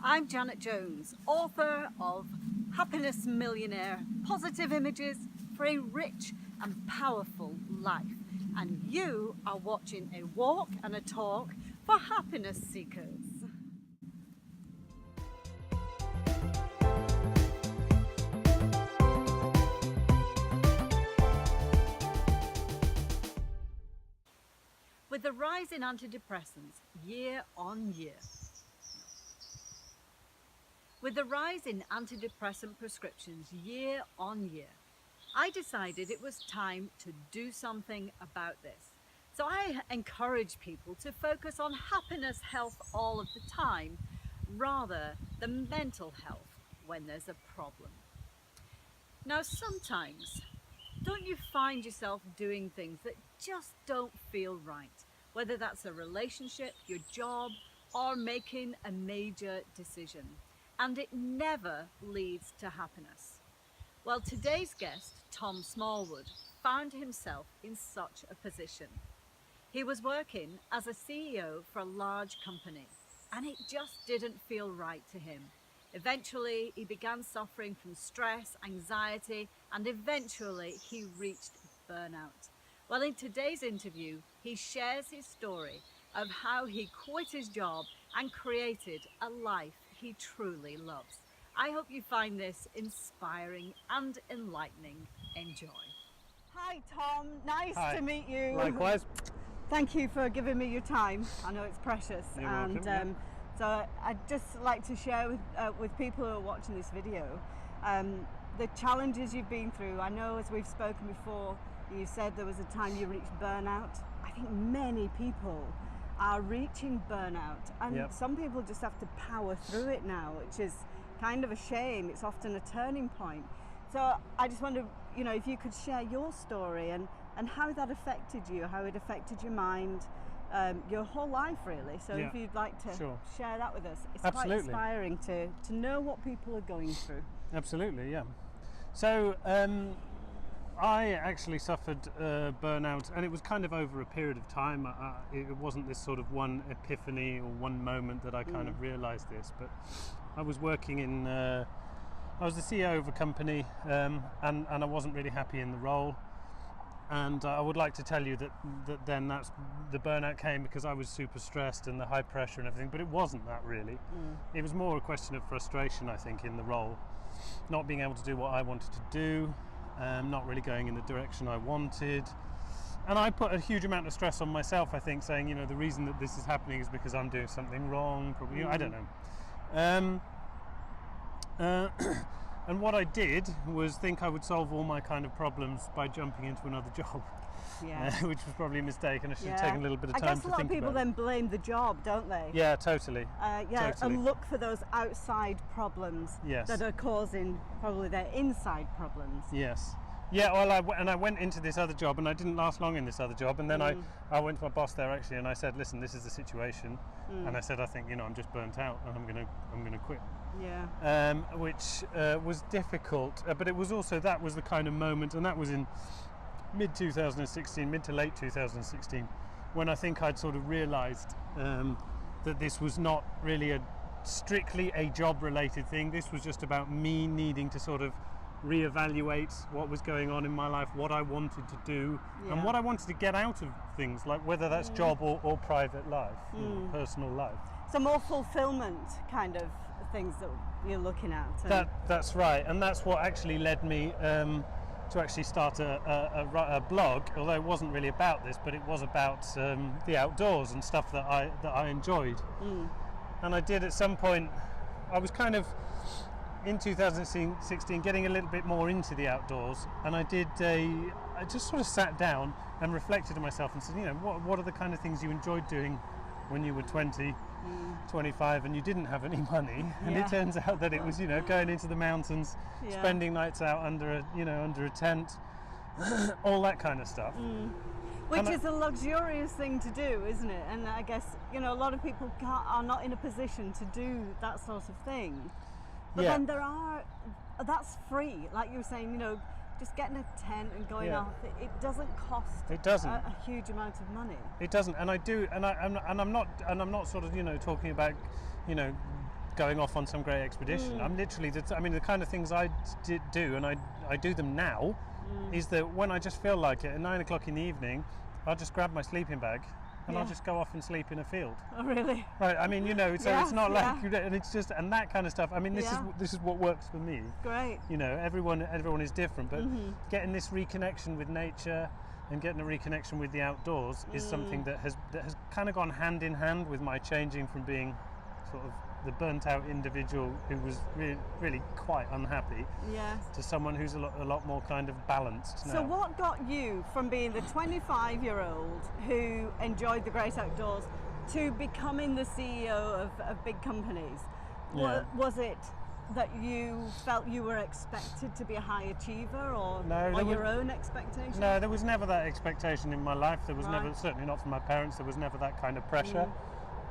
I'm Janet Jones, author of Happiness Millionaire, Positive Images for a Rich and Powerful Life. And you are watching a walk and a talk for happiness seekers. With the rise in antidepressants year on year, prescriptions year on year, I decided it was time to do something about this. So I encourage people to focus on happiness, health all of the time, rather than mental health when there's a problem. Now, sometimes, don't you find yourself doing things that just don't feel right? Whether that's a relationship, your job, or making a major decision. And it never leads to happiness. Well, today's guest, Tom Smallwood, found himself in such a position. He was working as a CEO for a large company, and it just didn't feel right to him. Eventually, he began suffering from stress, anxiety, and eventually he reached burnout. Well, in today's interview, he shares his story of how he quit his job and created a life he truly loves. I hope you find this inspiring and enlightening. Enjoy. Hi, Tom. Nice Hi. to meet you. Likewise. Thank you for giving me your time. I know it's precious. You're welcome, yeah. So I'd just like to share with people who are watching this video the challenges you've been through. I know, as we've spoken before, you said there was a time you reached burnout. I think many people are reaching burnout, and Yep. some people just have to power through it now, which is kind of a shame. It's often a turning point. So I just wonder, if you could share your story and how that affected you, how it affected your mind, your whole life really. So Yeah. if you'd like to Sure. share that with us. It's Absolutely. quite inspiring to know what people are going through. Absolutely, yeah. So I actually suffered burnout, and it was kind of over a period of time. It wasn't this sort of one epiphany or one moment that I kind of realised this, but I was working in, I was the CEO of a company, and I wasn't really happy in the role. And I would like to tell you that then that's the burnout came because I was super stressed and the high pressure and everything, but it wasn't that really. It was more a question of frustration, I think, in the role, not being able to do what I wanted to do, not really going in the direction I wanted. And I put a huge amount of stress on myself, I think, saying, the reason that this is happening is because I'm doing something wrong, probably, I don't know. And what I did was think I would solve all my kind of problems by jumping into another job, which was probably a mistake, and I should have taken a little bit of time to think about it. I guess a lot of people then blame the job, don't they? Yeah, totally. Totally. And look for those outside problems that are causing probably their inside problems. Yes. Yeah, well, I went into this other job, and I didn't last long in this other job, and then I went to my boss there actually, and I said, listen, this is the situation, and I said, I think I'm just burnt out, and I'm gonna quit. Yeah. Which was difficult, but it was also, that was the kind of moment, and that was in mid to late 2016, when I think I'd sort of realised that this was not really strictly a job-related thing. This was just about me needing to sort of reevaluate what was going on in my life, what I wanted to do, and what I wanted to get out of things, like whether that's job or private life, personal life. So more fulfillment kind of things that you're looking at. That's right, and that's what actually led me to actually start a blog, although it wasn't really about this, but it was about the outdoors and stuff that I enjoyed. And I did at some point, I was kind of in 2016 getting a little bit more into the outdoors, and I just sort of sat down and reflected to myself and said, what are the kind of things you enjoyed doing when you were 20, 25 and you didn't have any money? And it turns out that it was, going into the mountains, spending nights out under a tent, all that kind of stuff. Which is a luxurious thing to do, isn't it? And I guess, a lot of people are not in a position to do that sort of thing. But then that's free, like you were saying, just getting a tent and going off, it doesn't cost a huge amount of money. It doesn't, and I'm not sort of talking about going off on some great expedition. I'm literally, the kind of things I do, and I do them now, is that when I just feel like it, at 9 o'clock in the evening, I'll just grab my sleeping bag and I'll just go off and sleep in a field. Oh, really? Right. I mean, so Yes, it's not like, and it's just, and that kind of stuff. I mean, this is what works for me. Great. Everyone is different, but getting this reconnection with nature and getting a reconnection with the outdoors is something that has kind of gone hand in hand with my changing from being sort of the burnt out individual who was really quite unhappy to someone who's a lot more kind of balanced now. So what got you from being the 25-year-old who enjoyed the great outdoors to becoming the CEO of big companies? Was it that you felt you were expected to be a high achiever, or your own expectations? No, there was never that expectation in my life. There was never, certainly not from my parents, there was never that kind of pressure.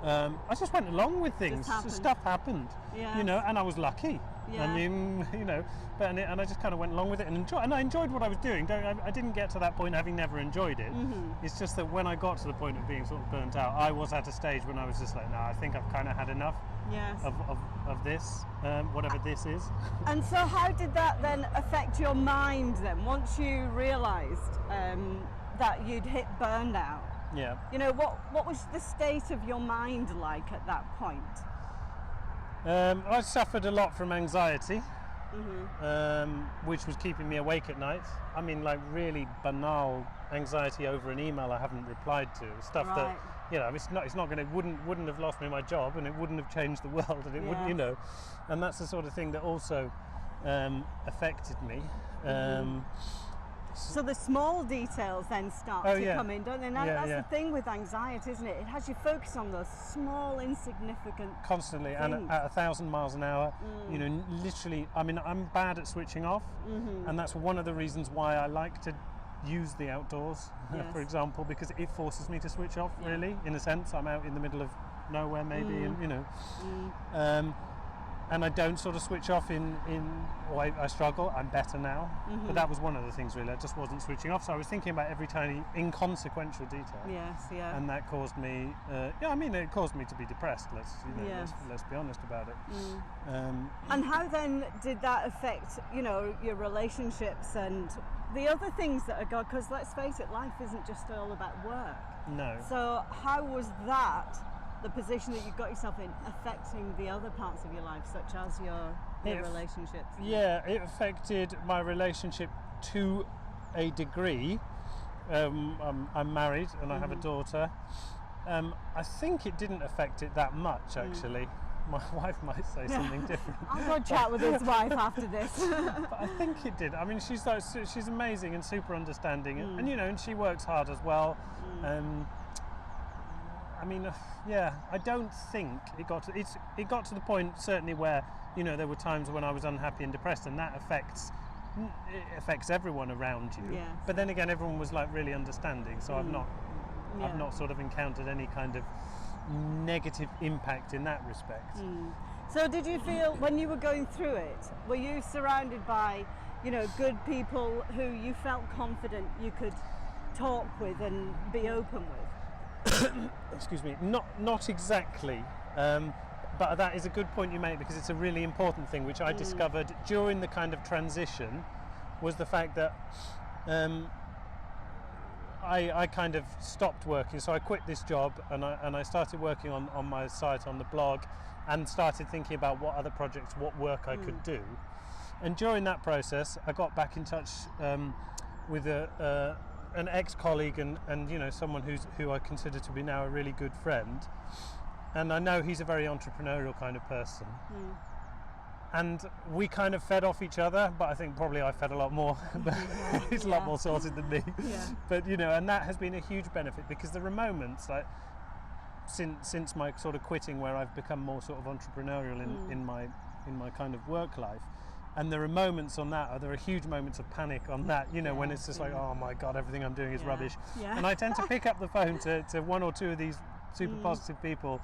I just went along with things. Stuff happened, and I was lucky. I mean, and I just kind of went along with it and I enjoyed what I was doing. I didn't get to that point having never enjoyed it. It's just that when I got to the point of being sort of burnt out, I was at a stage when I was just like, no, I think I've kind of had enough of this, whatever this is. And so how did that then affect your mind then, once you realised that you'd hit burnout? Yeah. What was the state of your mind like at that point? I suffered a lot from anxiety, which was keeping me awake at night. I mean, like really banal anxiety over an email I haven't replied to, stuff that it's not going to wouldn't have lost me my job, and it wouldn't have changed the world, and it wouldn't, and that's the sort of thing that also affected me. So the small details then start to come in, don't they? Now that's the thing with anxiety, isn't it? It has you focus on those small, insignificant constantly things. And at 1,000 miles an hour. Literally. I mean, I'm bad at switching off, and that's one of the reasons why I like to use the outdoors, for example, because it forces me to switch off. Really, in a sense, I'm out in the middle of nowhere, maybe, and and I don't sort of switch off I struggle. I'm better now, but that was one of the things really. I just wasn't switching off, so I was thinking about every tiny inconsequential detail. And that caused me, it caused me to be depressed. Let's be honest about it. And how then did that affect, your relationships and the other things that are going? Because let's face it, life isn't just all about work. No. So how was that, the position that you got yourself in, affecting the other parts of your life, such as your relationships? Yeah, it affected my relationship to a degree. I'm married and I have a daughter. I think it didn't affect it that much, actually. My wife might say something different. I'll go chat with his wife after this. But I think it did. I mean, she's amazing and super understanding, and and she works hard as well. I don't think it got to the point, certainly, where there were times when I was unhappy and depressed, and that affects everyone around you. Yes. But then again, everyone was like really understanding, so I've not sort of encountered any kind of negative impact in that respect. So did you feel, when you were going through it, were you surrounded by good people who you felt confident you could talk with and be open with? Excuse me, not exactly, but that is a good point you make, because it's a really important thing which I discovered during the kind of transition, was the fact that I kind of stopped working. So I quit this job and I started working on my site, on the blog, and started thinking about what other projects, what work I could do. And during that process I got back in touch with an ex-colleague and someone who I consider to be now a really good friend, and I know he's a very entrepreneurial kind of person, and we kind of fed off each other, but I think probably I fed a lot more. He's a lot more sorted than me. But and that has been a huge benefit, because there are moments like since my sort of quitting where I've become more sort of entrepreneurial in my kind of work life. And there are moments on that, there are huge moments of panic on that, when it's just like, oh my God, everything I'm doing is rubbish. And I tend to pick up the phone to one or two of these super positive people,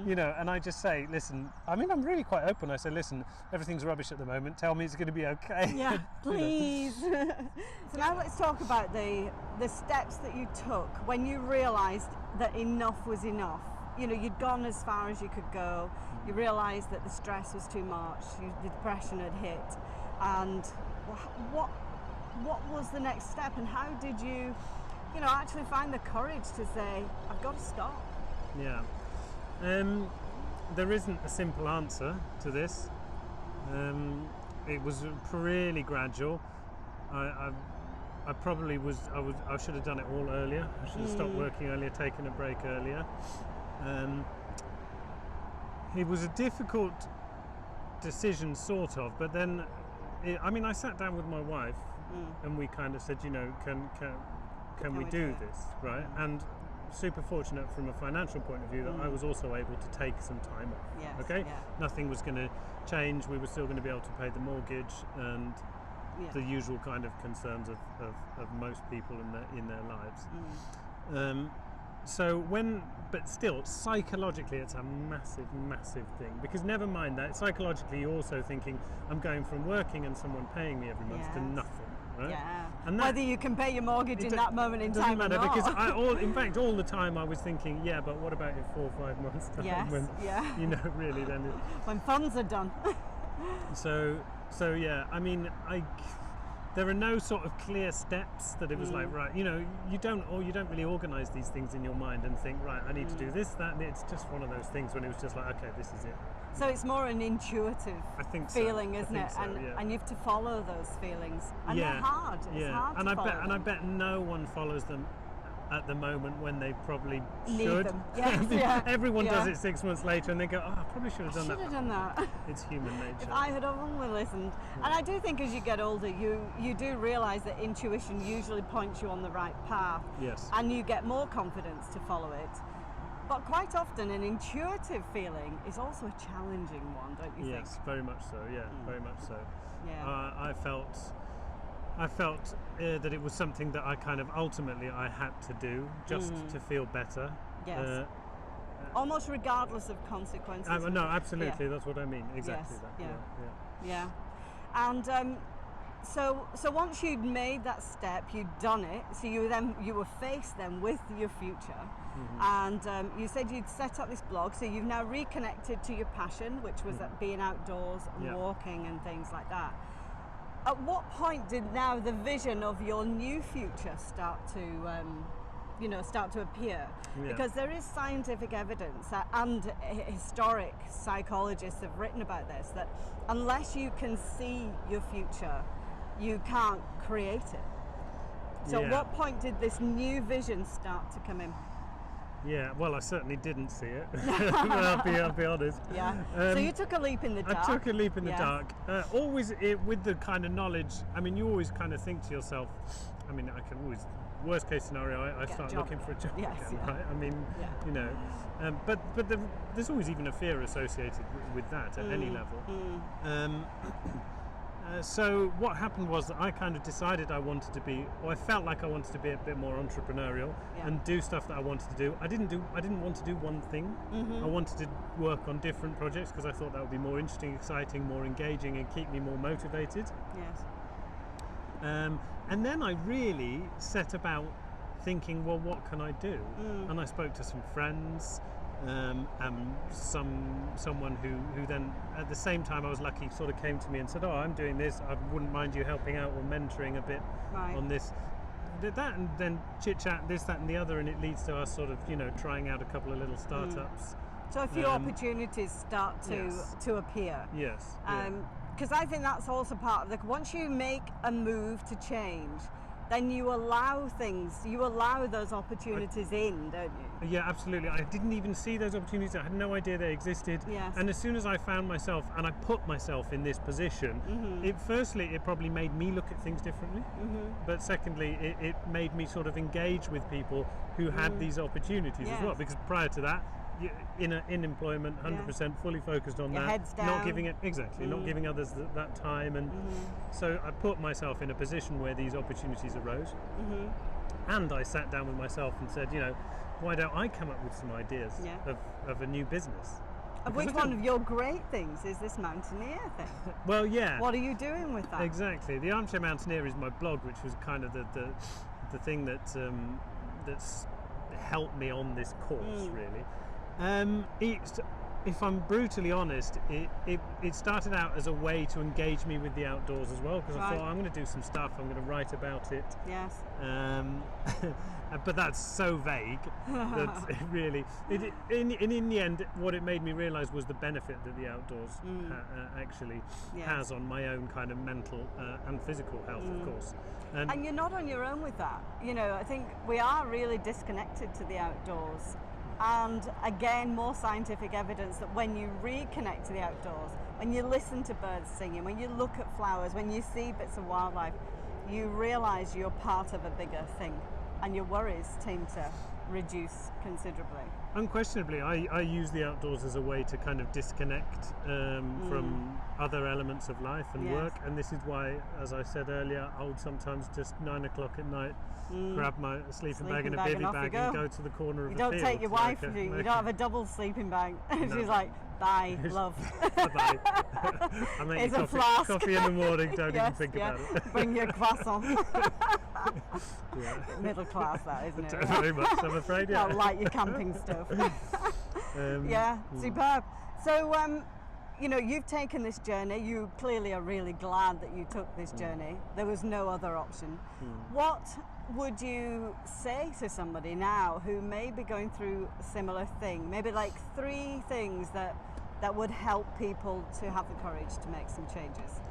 and I just say, listen, I mean, I'm really quite open. I say, listen, everything's rubbish at the moment. Tell me it's going to be okay. Yeah, please. So now let's talk about the steps that you took when you realised that enough was enough. you know, you'd gone as far as you could go. You realised that the stress was too much. The depression had hit, and what was the next step? And how did you, you know, actually find the courage to say, I've got to stop? Yeah. There isn't a simple answer to this. It was really gradual. I probably I should have done it all earlier. I should have stopped working earlier, taken a break earlier. It was a difficult decision, sort of, but then, I sat down with my wife and we kind of said, you know, can we do this, right? And super fortunate from a financial point of view that I was also able to take some time off. Yes, okay, yeah. Nothing was going to change. We were still going to be able to pay the mortgage and the usual kind of concerns of most people in their lives. But still, psychologically, it's a massive thing, because never mind that, psychologically you're also thinking, I'm going from working and someone paying me every month to nothing, right? Yeah. And that, whether you can pay your mortgage in that moment in time doesn't matter, or not. because all the time I was thinking, yeah, but what about in 4 or 5 months time? Yes, when, you know, really then when funds are done. so yeah, there are no sort of clear steps that it was like, right, you know, you don't really organise these things in your mind and think, right, I need to do this, that, and it's just one of those things when it was just like, okay, this is it. So it's more an intuitive feeling, isn't it? And you have to follow those feelings, and they're hard. It's hard to follow them. And I bet no one follows them at the moment when they probably Need should. them. Yes, Everyone does it 6 months later and they go, oh, I probably should have done that. Should have done that. It's human nature. If I had only listened. And I do think as you get older, you do realise that intuition usually points you on the right path. Yes. And you get more confidence to follow it. But quite often an intuitive feeling is also a challenging one, don't you think? Yes, very much so, yeah, very much so. Yeah. I felt that it was something that I kind of ultimately I had to do just to feel better. Yes. Almost regardless of consequences. No, absolutely, that's what I mean, exactly yes. that. Yeah. And so once you'd made that step, you'd done it, so you were faced then with your future. And you said you'd set up this blog, so you've now reconnected to your passion, which was that being outdoors and walking and things like that. At what point did now the vision of your new future start to appear? Because there is scientific evidence and historic psychologists have written about this, that unless you can see your future, you can't create it. So at what point did this new vision start to come in? Yeah, well, I certainly didn't see it. I'll be honest. Yeah. So you took a leap in the dark. I took a leap in the dark. Always with the kind of knowledge. You always kind of think to yourself. I can always. Worst case scenario, I start looking for a job again, right? You know. But there's always even a fear associated with that at any level. So what happened was that I kind of decided I wanted to be, or I felt like I wanted to be a bit more entrepreneurial and do stuff that I wanted to do. I didn't want to do one thing. I wanted to work on different projects because I thought that would be more interesting, exciting, more engaging, and keep me more motivated. Yes. And then I really set about thinking, well, what can I do? And I spoke to some friends. Someone who then at the same time I was lucky sort of came to me and said, oh, I'm doing this, I wouldn't mind you helping out or mentoring a bit on this. Did that, and then chit chat, this, that and the other, and it leads to us sort of, you know, trying out a couple of little startups. So a few opportunities start to appear. Yes. Because I think that's also part of once you make a move to change, then you allow those opportunities in, don't you? Yeah, absolutely. I didn't even see those opportunities. I had no idea they existed. Yes. And as soon as I found myself and I put myself in this position, it probably made me look at things differently. But secondly, it made me sort of engage with people who had these opportunities as well. Because prior to that, in employment, 100% fully focused on your that, head's down. not giving not giving others that time, and so I put myself in a position where these opportunities arose, and I sat down with myself and said, you know, why don't I come up with some ideas of a new business? Of which one of your great things is this mountaineer thing? Well, yeah. What are you doing with that? Exactly. The Armchair Mountaineer is my blog, which was kind of the thing that's helped me on this course, really. If I'm brutally honest, it started out as a way to engage me with the outdoors as well, because I Right. thought I'm going to do some stuff, I'm going to write about it. Yes. But that's so vague that it really, in the end, what it made me realise was the benefit that the outdoors actually Yes. has on my own kind of mental and physical health, of course. And you're not on your own with that. You know, I think we are really disconnected to the outdoors. And again, more scientific evidence that when you reconnect to the outdoors, when you listen to birds singing, when you look at flowers, when you see bits of wildlife, you realise you're part of a bigger thing, and your worries tend to reduce considerably. Unquestionably, I use the outdoors as a way to kind of disconnect from other elements of life and Yes. work, and this is why, as I said earlier, I would sometimes just 9 o'clock at night grab my sleeping bag and a bag and bivvy off you bag and go to the corner of You the don't field. take your wife, Make a- do you? You make don't a- have a double sleeping bag. No. She's like, bye, love. Bye. I make Here's you a flask. coffee in the morning, don't Yes, even think yeah. about it. Bring your croissant. Yeah. Middle class, that, isn't it? Very much, I'm afraid, yeah. Not like your camping stuff. Yeah, mm. superb. So, you know, you've taken this journey. You clearly are really glad that you took this journey. There was no other option. What would you say to somebody now who may be going through a similar thing? Maybe like 3 things that would help people to have the courage to make some changes.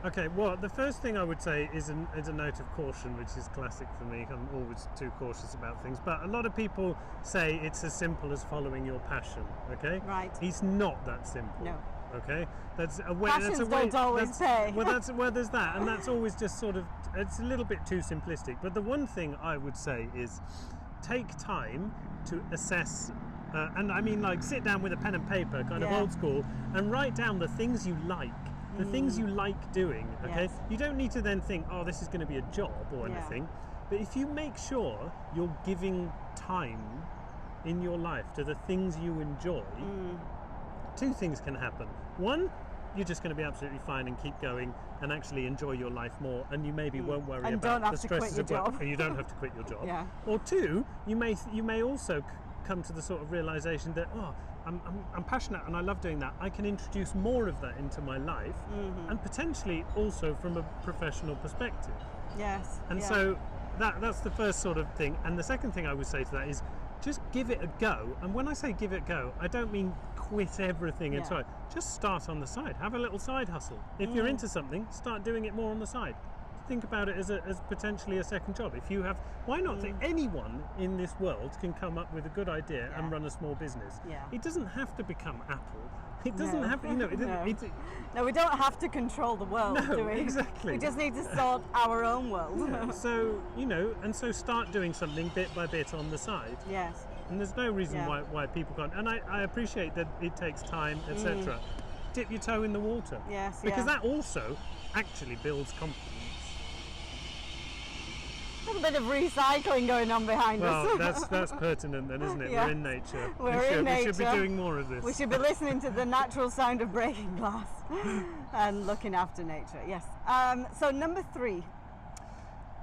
Okay, well, the first thing I would say is a note of caution, which is classic for me. I'm always too cautious about things. But a lot of people say it's as simple as following your passion, okay? Right. It's not that simple. No. Okay? That's a way. Passions that's a way, don't always pay. Well, there's that, and that's always just sort of, it's a little bit too simplistic. But the one thing I would say is take time to assess, and I mean like sit down with a pen and paper, kind of Yeah. old school, and write down the things you like. The things you like doing, okay? Yes. You don't need to then think, oh, this is going to be a job or Yeah. anything. But if you make sure you're giving time in your life to the things you enjoy, 2 things can happen. One, you're just going to be absolutely fine and keep going and actually enjoy your life more, and you maybe won't worry And about don't have the to quit stresses your of work, job. and you don't have to quit your job. Yeah. Or 2, you may also come to the sort of realization that, oh, I'm passionate and I love doing that. I can introduce more of that into my life, and potentially also from a professional perspective. Yes. And yeah. so that's the first sort of thing. And the second thing I would say to that is just give it a go. And when I say give it a go, I don't mean quit everything and Yeah. try. Just start on the side. Have a little side hustle. If you're into something, start doing it more on the side. Think about it as potentially a second job. If you have, why not think anyone in this world can come up with a good idea Yeah. and run a small business. Yeah. It doesn't have to become Apple. It doesn't No. have, it, No. it, No, we don't have to control the world, No, do we? exactly. We just need to sort our own world. so, and so start doing something bit by bit on the side. Yes. And there's no reason Yeah. why people can't. And I appreciate that it takes time, etc. Dip your toe in the water. Yes. Because yeah. that also actually builds confidence. A little bit of recycling going on behind Well, us. that's pertinent then, isn't it? Yeah. We're in nature. We're we in should be nature. doing more of this. We should be listening to the natural sound of breaking glass and looking after nature. Yes. So number 3.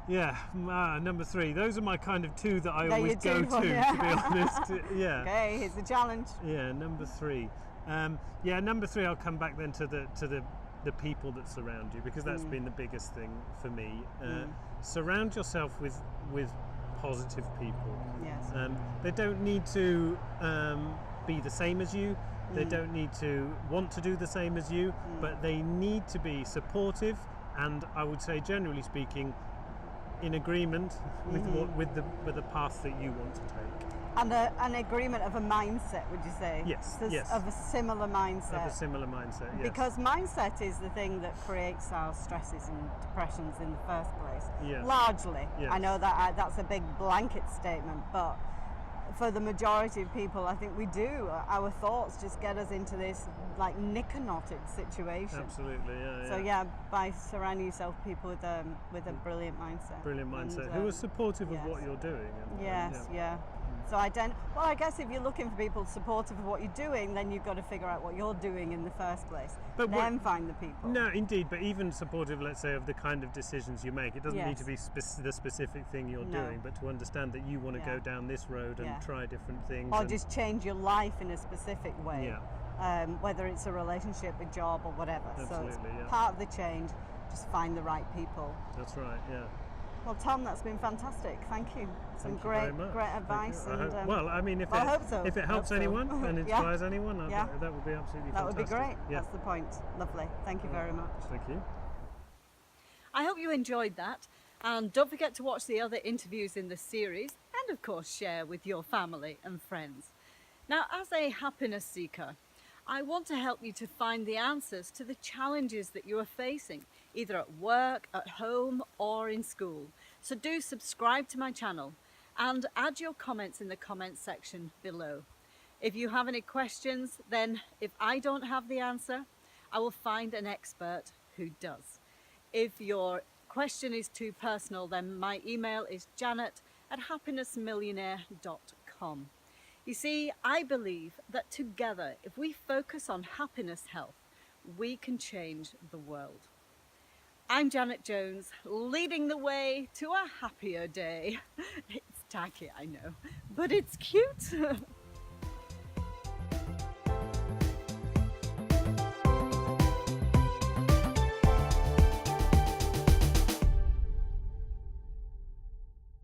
Yeah, number 3. Those are my kind of 2 that I They're always your go 2 to yeah. be honest. Yeah. Okay, here's the challenge. Yeah, number 3. Number 3. I'll come back then to the people that surround you, because that's been the biggest thing for me. Surround yourself with positive people. Yes. They don't need to be the same as you. They don't need to want to do the same as you, but they need to be supportive, and I would say, generally speaking, in agreement with the path that you want to take. And an agreement of a mindset, would you say? Yes, So yes. Of a similar mindset. Have a similar mindset, yes. Because mindset is the thing that creates our stresses and depressions in the first place. Yes. Largely. Yes. I know that that's a big blanket statement, but for the majority of people, I think we do. Our thoughts just get us into this like knicker-knotted situation. Absolutely, yeah. So yeah, by surrounding yourself people with a brilliant mindset. Brilliant mindset. And, who are supportive yes. of what you're doing. And, Yes, yeah. So well, I guess if you're looking for people supportive of what you're doing, then you've got to figure out what you're doing in the first place. But then find the people. No, indeed, but even supportive, let's say, of the kind of decisions you make. It doesn't need to be Yes. the specific thing you're No. doing, but to understand that you want to Yeah. go down this road and Yeah. try different things. Or and- just change your life in a specific way. Yeah. Whether it's a relationship, a job, or whatever. So it's Absolutely, yeah. part of the change. Just find the right people. That's right, yeah. Well, Tom, that's been fantastic. Thank you. Some Thank you very great, much. great Thank advice. you. I And hope- well, I mean, if I it, hope so. if it I helps hope so. anyone and Yeah. inspires anyone, Yeah. that would be absolutely that would be fantastic. great. Yeah. That's the point. Lovely. Thank you very much. Thank you. I hope you enjoyed that. And don't forget to watch the other interviews in the series and, of course, share with your family and friends. Now, as a happiness seeker, I want to help you to find the answers to the challenges that you are facing, either at work, at home, or in school. So do subscribe to my channel and add your comments in the comments section below. If you have any questions, then if I don't have the answer, I will find an expert who does. If your question is too personal, then my email is janet@happinessmillionaire.com. You see, I believe that together, if we focus on happiness health, we can change the world. I'm Janet Jones, leading the way to a happier day. It's tacky, I know, but it's cute.